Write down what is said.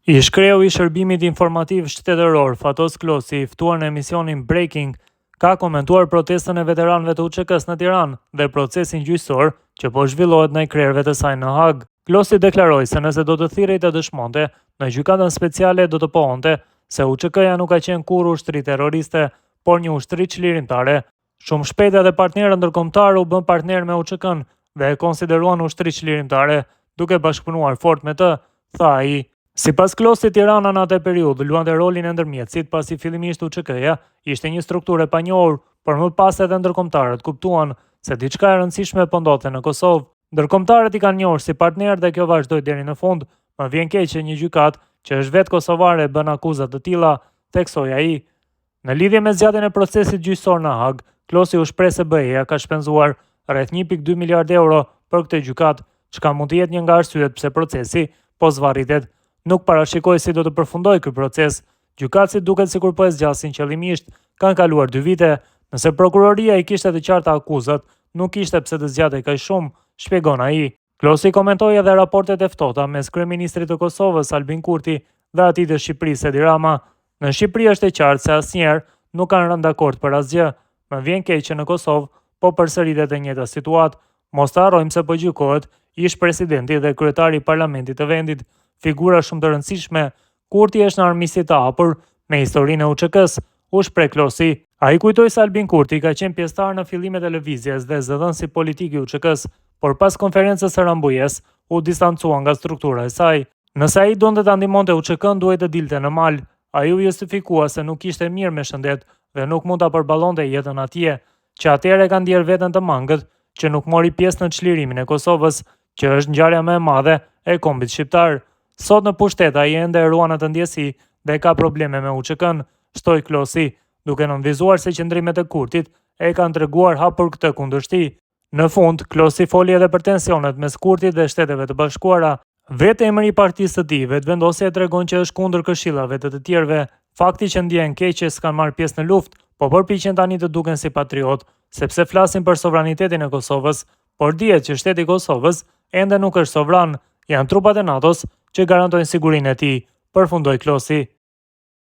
Ish kreu i shërbimit informativ shtetëror Fatos Klosi, i ftuar në emisionin Breaking, ka komentuar protestën e veteranëve të UÇK-s në Tiranë dhe procesin gjyqësor që po zhvillohet ndaj krerëve të saj në Hag. Klosi deklaroi se nëse do të thirrej të dëshmonte, në gjykatën speciale do të pohonte se UÇK-ja nuk ka qenë kurrë ushtri terroriste, por një ushtri çlirimtare. Shumë shpejt edhe partnerët ndërkombëtar u bën partner me UÇK-n dhe e konsideruan ushtri çlirimtare, duke bashkëpunuar fort me të, tha ai. Sipas Klosit, Tirana në atë periudhë luante rolin e ndërmjetësit, pasi fillimisht UÇK-ja ishte një strukturë e panjohur, por më pas edhe ndërkombëtarët kuptuan se diçka e rëndësishme po ndodhte në Kosovë. Ndërkombëtarët i kanë njohur si partner dhe kjo vazhdoi deri në fund. Më vjen keq që një gjykatë që është vetë kosovare bën akuzat të tilla, theksoi ai. Në lidhje me zgjatjen e procesit gjyqësor në Hag, Klosi u shpreh se BE-ja ka shpenzuar rreth 1.2 miliard euro për këtë gjykatë, çka mund të jetë një nga arsyet pse procesi po zvarritet. Nuk parashikoi si do të përfundoj ky proces. Gjykatësit duket sikur po e zgjasin qëllimisht. Kanë kaluar 2 vite. Nëse prokuroria i kishte të qarta akuzat, nuk kishte pse të zgjatej kaq shumë, shpjegon ai. Klosi komentoi edhe raportet e ftohta mes kryeministrit të Kosovës Albin Kurti dhe atij të Shqipërisë Edi Rama. Në Shqipëri është e qartë se asnjëherë nuk kanë rënë dakord për asgjë. Më vjen keq që në Kosovë po përsëritet e njëjta situatë. Mos të harrojmë se po gjykohet ish presidenti dhe kryetari i parlamentit të vendit, figura shumë të rëndësishme. Kurti është në armiqësi të hapur me historinë e UÇK-s, u shpreh Klosi. Ai kujtoi se Albin Kurti ka qenë pjesëtar në fillimet e lëvizjes dhe zëdhënësi politik i UÇK-s, por pas konferencës së Rambujes u distancua nga struktura e saj. Nëse ai donte ta ndihmonte UÇK-n, duhej të dilte në mal. Ai u justifikua se nuk ishte mirë me shëndet dhe nuk mund ta përballonte jetën atje, që atëherë ka ndier veten të mangët që nuk mori pjesë në çlirimin e Kosovës, që është ngjarja më e madhe e kombit shqiptar. Sot në pushtet ai ende e ruan atë ndjesi dhe ka probleme me UÇK-n, shtoi Klosi, duke nënvizuar se qëndrimet e Kurtit e kanë treguar hapur këtë kundërshti. Në fund, Klosi foli edhe për tensionet mes Kurtit dhe Shteteve të Bashkuara. Vetë emri i partisë së tij vetvendosje tregon që është kundër këshillave të tjerëve. Fakti që ndjehen keq që s'kan marrë pjesë në luftë, po përpiqen tani të duken si patriot, sepse flasin për sovranitetin e Kosovës, por dihet që shteti i Kosovës ende nuk është sovran, janë trupat e NATO-s që garantojnë sigurinë e tij, përfundoi Klosi.